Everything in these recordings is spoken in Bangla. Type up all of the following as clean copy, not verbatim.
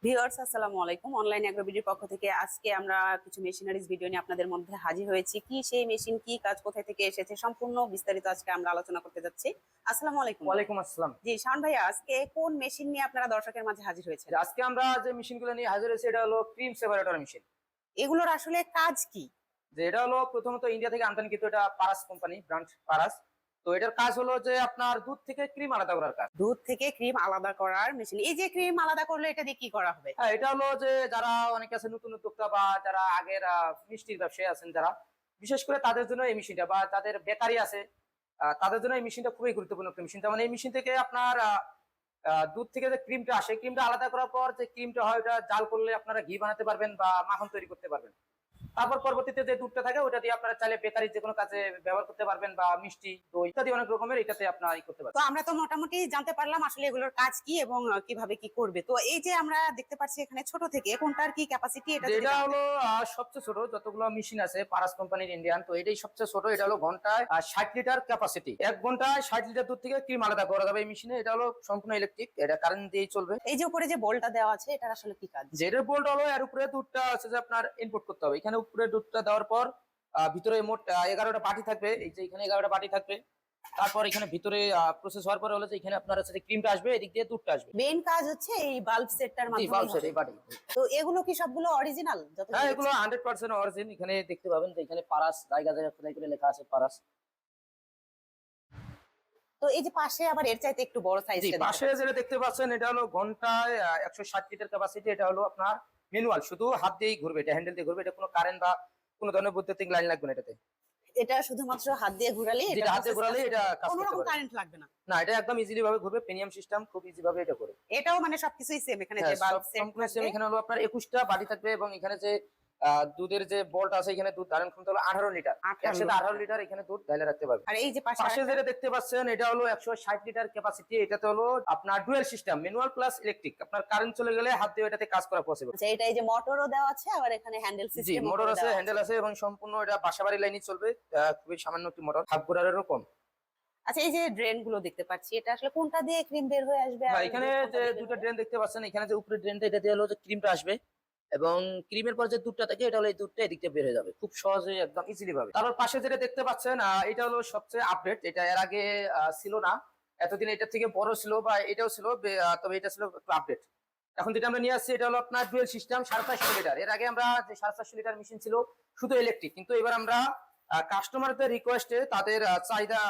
ভিউয়ার্স আসসালামু আলাইকুম। অনলাইন অ্যাগ্রোবিডির পক্ষ থেকে আজকে আমরা কিছু মেশিনারিজ ভিডিও নিয়ে আপনাদের মধ্যে হাজির হয়েছি। কি সেই মেশিন, কি কাজ, কোথায় থেকে এসেছে, সম্পূর্ণ বিস্তারিত আজকে আমরা আলোচনা করতে যাচ্ছি। আসসালামু আলাইকুম। ওয়ালাইকুম আসসালাম। জি শাওন ভাইয়া, আজকে কোন মেশিন নিয়ে আপনারা দর্শকের মাঝে হাজির হয়েছেন? আজকে আমরা যে মেশিনগুলো নিয়ে হাজির হয়েছি এটা হলো ক্রিম সেপারেটর মেশিন। এগুলোর আসলে কাজ কি? যে এটা হলো প্রথমত ইন্ডিয়া থেকে আমদানিকৃত, এটা পারাস কোম্পানি, ব্র্যান্ড পারাস। তো এটার কাজ হলো যে আপনার দুধ থেকে ক্রিম আলাদা করার কাজ। দুধ থেকে ক্রিম আলাদা করার মেশিন। এই যে ক্রিম আলাদা করলে এটা দিয়ে কি করা হবে? হ্যাঁ, এটা হলো যে যারা অনেকে আছে নতুন উদ্যোক্তা বা যারা আগের মিষ্টির ব্যবসায়ী আছেন যারা, বিশেষ করে তাদের জন্য এই মেশিনটা, বা যাদের বেকারি আছে তাদের জন্য এই মেশিনটা খুবই গুরুত্বপূর্ণ একটা মেশিন। মানে এই মেশিন থেকে আপনার দুধ থেকে যে ক্রিমটা আসে, ক্রিমটা আলাদা করার পর যে ক্রিমটা হয় ওটা জাল করলে আপনারা ঘি বানাতে পারবেন বা মাখন তৈরি করতে পারবেন। তারপর পরবর্তীতে যে দুধটা থাকে ওটা দিয়ে আপনারা চাইলে বেকারি যে কোনো কাজে ব্যবহার করতে পারবেন, বা মিষ্টি দই ইত্যাদি অনেক রকমের এটাতে আপনারা করতে তো পারবেন। আমরা তো মোটামুটি জানতে পারলাম আসলে এগুলোর কাজ কি এবং কিভাবে কি করবে। তো এই যে আমরা দেখতে পাচ্ছি এখানে ছোট থেকে কোনটার কি ক্যাপাসিটি, এটা যদি এটা জানতে। হলো সবচেয়ে ছোট যতগুলো মেশিন আছে পারাস কোম্পানির ইন্ডিয়ান, তো এটাই সবচেয়ে ছোট। এটা হলো ঘন্টায় 60 লিটার ক্যাপাসিটি। 1 ঘন্টায় 60 লিটার দুধ থেকে ক্রিম আলাদা করা যাবে এই মেশিনে। এটা হলো সম্পূর্ণ ইলেকট্রিক, এটা কারেন্ট দিয়েই চলবে। এই যে উপরে যে বোল্টটা দেওয়া আছে এটার আসলে কি কাজ? জেডের বোল্ট হলো এর উপরে দুধটা আছে যে আপনার ইনপুট করতে হবে। এখানে উপরে দুধটা দেওয়ার পর ভিতরে মোট 11টা বাটি থাকবে। এই যে এখানে 11টা বাটি থাকবে। তারপর এখানে ভিতরে প্রসেস হওয়ার পরে হলো যে এখানে আপনার হচ্ছে ক্রিমটা আসবে, এদিক দিয়ে দুধটা আসবে। মেইন কাজ হচ্ছে এই বাল্ব সেটটার জি, মাধ্যমে বাল্ব সেট হবে। এই বাটি। তো এগুলো কি সবগুলো অরিজিনাল যত হ্যাঁ, দেখছি? এগুলো 100% অরিজিন। এখানে দেখতে পাবেন যে এখানে পারাস জায়গা জায়গা খোদাই করে লেখা আছে পারাস। তো এই যে পাশে আবার এর চাইতে একটু বড় জি, সাইজটা দেখতে পাশে পাচ্ছি। যেটা দেখতে পাচ্ছেন এটা হলো ঘন্টায় 160 লিটার ক্যাপাসিটি। এটা হলো আপনার ম্যানুয়াল, শুধু হাত দিয়েই ঘুরবে, এটা হ্যান্ডেল দিয়ে ঘুরবে। এটা কোনো কারেন্ট বা কোনো ধরনের বৈদ্যুতিক লাইন লাগবে না এটাতে। এটা শুধুমাত্র হাত দিয়ে ঘোরালেই এটা যেটা হাত দিয়ে প্রসেসটা ঘোরালে এটা কাজ কোনো করতে রকম পারে। কারেন্ট লাগবে না। না, এটা একদম ইজিলি ভাবে ঘুরবে, প্রিমিয়াম সিস্টেম, খুব ইজি ভাবে এটা করে। এটাও মানে সবকিছুই সেম, এখানে যে হ্যাঁ, বাল্ব সব সেট সম্পূর্ণ সেম। থাকবে। এখানে হলো আপনার 21টা বাটি থাকবে, এবং এখানে যে দুধের যে বলটা আছে, এখানে দুধ ধারণ ক্ষমতা হলো 18 লিটার। 18 একসাথে 18 লিটার এখানে দুধ ঢালে রাখতে পারবে। আর এই যে পাশে পাশে যেটা দেখতে পাচ্ছেন এটা হলো 160 লিটার ক্যাপাসিটি। এটাতে হলো আপনার dual system, manual plus electric. আপনার কারেন্ট চলে গেলে হাত দিয়ে এটাতে কাজ করা পসিবল। আচ্ছা, এটা এই যে মোটরও দেওয়া আছে, আবার এখানে হ্যান্ডেল জি, সিস্টেম মোটর আছে, হ্যান্ডেল আছে, এবং সম্পূর্ণ এটা বাসাবাড়ি লাইনে চলবে। খুবই সামান্য একটি মোটর, হাফ ঘোরারেরও কম। আচ্ছা, এই যে ড্রেন গুলো দেখতে পাচ্ছি, এটা আসলে কোনটা দিয়ে ক্রিম বের হয়ে আসবে আর হ্যাঁ, এখানে দুধ কোনটা যে দিয়ে বের দুটো হবে? ড্রেন দেখতে পাচ্ছেন, এখানে যে উপরে ড্রেনটা এটা দিয়ে হলো যে ক্রিমটা আসবে, এবং ক্রিমের পর যে দুধটা থাকে এটা হলো এই দুধটা এদিক দিয়ে বের হয়ে যাবে খুব সহজে, একদম ইজিলি ভাবে। তারপর পাশে যেটা দেখতে পাচ্ছেন এটা হলো সবচেয়ে আপডেট। এটা এর আগে ছিল না, এতদিন এটা থেকে বড় ছিল, বা এটাও ছিল তবে এটা ছিল একটু আপডেট। এখন যেটা আমরা নিয়ে আসছি এটা হলো আপনার ডুয়েল সিস্টেম 450 লিটার। এর আগে আমরা যে 450 লিটার মেশিন ছিল শুধু ইলেকট্রিক, কিন্তু এবার আমরা কাস্টমারদের রিকোয়েস্টে তাদের চাহিদা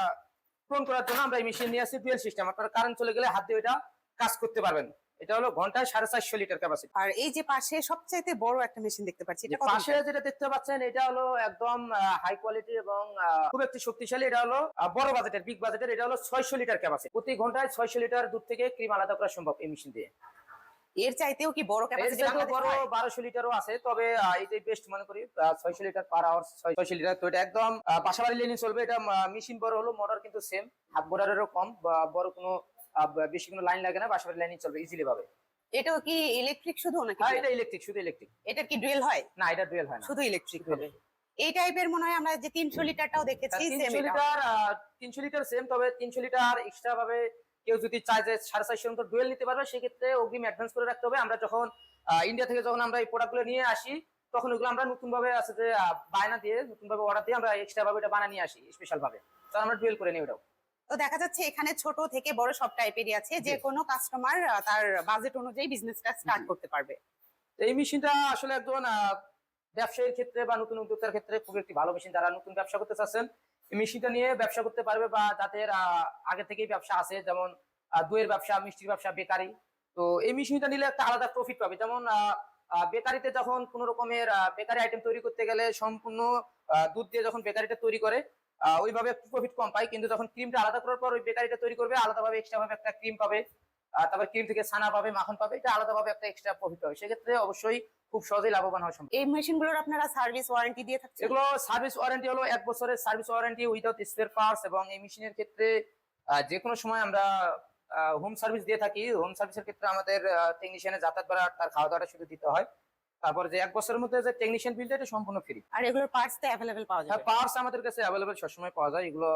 পূরণ করার জন্য আমরা এই মেশিন নিয়ে আসছি ডুয়েল সিস্টেম। আপনার কারেন্ট চলে গেলে হাত দিয়ে এটা কাজ করতে পারবেন। এটা হলো ঘন্টায় 450 লিটার ক্যাপাসিটি। আর এই যে পাশে সবচাইতে বড় একটা মেশিন দেখতে পাচ্ছি, যে এটা কত পাশে লিটার? যেটা দেখতে পাচ্ছেন এটা হলো একদম হাই কোয়ালিটি এবং খুব একটি শক্তিশালী। এটা হলো বড় বাজেটের, বিগ বাজেটের। এটা হলো 600 লিটার ক্যাপাসিটি। প্রতি ঘন্টায় 600 লিটার দুধ থেকে ক্রিম আলাদা করা সম্ভব এই মেশিন দিয়ে। এর চাইতেও কি বড় এর ক্যাপাসিটি চাইতেও বাংলাদেশে বড় হয়? 1200 লিটারও আছে, তবে এটাই বেস্ট মনে করি। 600 লিটার পার আওয়ার, 600 লিটার। তো এটা একদম বাসাবাড়ি লেনে চলবে। এটা মেশিন বড় হলো, মোটর কিন্তু সেম, হাত বোরারেরও কম, বা বড় কোনো বেশি কোনো লাইন লাগে না, বাসাবাড়ি লাইনে চলবে ইজিলি ভাবে। এটাও কি ইলেকট্রিক শুধু নাকি হ্যাঁ, dual? এটা ইলেকট্রিক, শুধু ইলেকট্রিক। এটার কি ডুয়েল হয়? না, এটা ডুয়েল হয় না, শুধু ইলেকট্রিক শুধু হবে। electric। এই টাইপের মনে হয় আমরা যে 300 লিটারটাও দেখেছি, সেম 300 এটা। লিটার 300 লিটার সেম, তবে 300 লিটার এক্সট্রা ভাবে কেউ যদি চায় যে 450 মতো ডুয়েল নিতে পারবে, সেক্ষেত্রে অগ্রিম অ্যাডভান্স করে রাখতে হবে। আমরা যখন ইন্ডিয়া থেকে যখন আমরা এই প্রোডাক্টগুলো নিয়ে আসি, তখন ওগুলো আমরা নতুন ভাবে আছে যে বায়না দিয়ে, নতুন ভাবে অর্ডার দিয়ে আমরা এক্সট্রা ভাবে এটা বানিয়ে নিয়ে আসি স্পেশাল ভাবে। তো আমরা ডুয়েল করে নিই ওটাও। তো দেখা যাচ্ছে এখানে ছোট থেকে বড় সব টাইপেরই আছে, যে জি। কোনো কাস্টমার তার বাজেট অনুযায়ী বিজনেসটা স্টার্ট জি। করতে পারবে। তো এই মেশিনটা আসলে একজন ব্যবসায়ীর ক্ষেত্রে বা নতুন উদ্যোক্তার ক্ষেত্রে খুব একটি ভালো মেশিন। যারা নতুন ব্যবসা করতে চাচ্ছেন এই মেশিনটা নিয়ে ব্যবসা করতে পারবে, বা যাদের আগে থেকেই ব্যবসা আছে, যেমন দইয়ের ব্যবসা, মিষ্টির ব্যবসা, বেকারি। তো এই মেশিনটা নিলে একটা আলাদা প্রফিট পাবে। যেমন বেকারিতে যখন কোন রকমের বেকারি আইটেম তৈরি করতে গেলে সম্পূর্ণ দুধ দিয়ে যখন বেকারিটা তৈরি করে ওইভাবে প্রফিট কম পায়, কিন্তু যখন ক্রিমটা আলাদা করার পর ওই বেকারিটা তৈরি করবে আলাদাভাবে, এক্সট্রা ভাবে একটা ক্রিম পাবে, তারপর ক্রিম থেকে ছানা পাবে, মাখন পাবে, এটা আলাদাভাবে একটা এক্সট্রা প্রফিট পাবে। সেক্ষেত্রে অবশ্যই খুব সহজেই লাভবান হওয়া সম্ভব। এই মেশিনগুলোর আপনারা সার্ভিস ওয়ারেন্টি দিয়ে থাকছেন? এগুলো সার্ভিস ওয়ারেন্টি হলো 1 বছরের service warranty without spare parts, এবং এই মেশিনের ক্ষেত্রে যে কোনো সময় আমরা হোম সার্ভিস দিয়ে থাকি। হোম সার্ভিসের ক্ষেত্রে আমাদের টেকনিশিয়ানের যাতায়াত ভাড়া, তার খাওয়া দাওয়াটা শুধু দিতে হয়। তারপর যে 1 বছরের মধ্যে যে টেকনিশিয়ান বিলটা এটা সম্পূর্ণ ফ্রি। আর এগুলোর পার্টস তো অ্যাভেলেবেল পাওয়া হ্যাঁ, যাবে। পার্টস আমাদের কাছে অ্যাভেলেবেল সবসময় পাওয়া যায়। এগুলো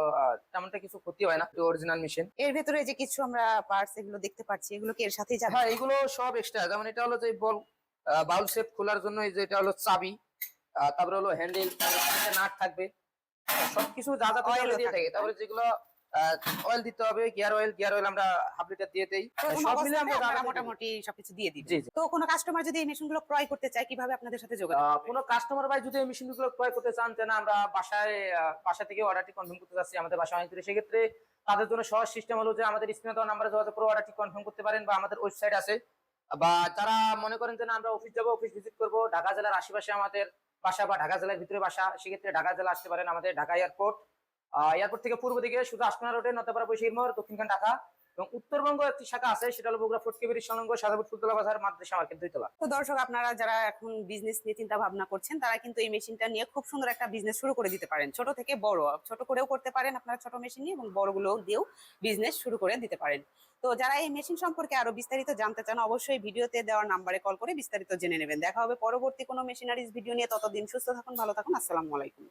তেমনটা কিছু ক্ষতি হয় না, অরিজিনাল মেশিন। এর ভেতরে যে কিছু আমরা পার্টস এগুলো দেখতে পাচ্ছি, এগুলো কি এর সাথেই যাবে? হ্যাঁ, এগুলো সব এক্সট্রা। যেমন এটা হলো যে বল বাউল শেপ খোলার জন্য এই যে এটা হলো চাবি, তারপরে হলো হ্যান্ডেল, নাট থাকবে, সবকিছু যা যা Oil ও দিয়ে থাকবে, থাকে। তারপরে যেগুলো অয়েল দিতে হবে, গিয়ার অয়েল আমরা হাফ লিটার দিয়ে দেই। প্রথম সব মিলে অবস্থাতে আমরা আপনারা যা যা দিই। মোটামুটি সবকিছু দিয়ে দিবেন। জি, জি। তো কোনো কাস্টমার যদি এই মেশিনগুলো ক্রয় করতে চায়, কিভাবে আপনাদের সাথে যোগাযোগ করবে? কোনো কাস্টমার ভাই যদি এই মেশিনগুলো ক্রয় করতে চান, যে না আমরা বাসা থেকে অর্ডারটি কনফার্ম করতে চাচ্ছি, আমাদের বাসা অনেক দূরে, সেক্ষেত্রে তাদের জন্য সহজ সিস্টেম হলো যে আমাদের স্ক্রিনে দেওয়া নাম্বারে যোগাযোগ করে অর্ডারটি কনফার্ম করতে পারেন, বা আমাদের ওয়েবসাইট আছে। বা যারা মনে করেন যে না আমরা অফিস যাবো, অফিস ভিজিট করবো, ঢাকা জেলার আশেপাশে আমাদের বাসা বা ঢাকা জেলার ভিতরে বাসা, সেক্ষেত্রে ঢাকা জেলা আসতে পারেন। আমাদের ঢাকা এয়ারপোর্ট থেকে পূর্ব দিকে শুধু আশপানা রোডে নতাপাড়া বৈশাখী মোড়, দক্ষিণখান ঢাকা। এবং উত্তরবঙ্গ একটি শাখা আছে, সেটা হলো বগুড়া ফোর্ট কেবির সংলগ্ন সাদাপুর ফুলতলা বাজার মাদ্রাসা মার্কেট 2 তলা। তো দর্শক, আপনারা যারা এখন বিজনেস নিয়ে চিন্তা ভাবনা করছেন, তারা কিন্তু এই মেশিনটা নিয়ে খুব সুন্দর একটা বিজনেস শুরু করে দিতে পারেন। ছোট থেকে বড়, ছোট করেও করতে পারেন আপনারা ছোট মেশিন নিয়ে, এবং বড়গুলো দিয়েও বিজনেস শুরু করে দিতে পারেন। তো যারা এই মেশিন সম্পর্কে আরো বিস্তারিত জানতে চান, অবশ্যই ভিডিওতে দেওয়ার নাম্বারে কল করে বিস্তারিত জেনে নেবেন। দেখা হবে পরবর্তী কোনো মেশিনারিজ ভিডিও নিয়ে। ততদিন সুস্থ থাকুন, ভালো থাকুন। আসসালামু আলাইকুম।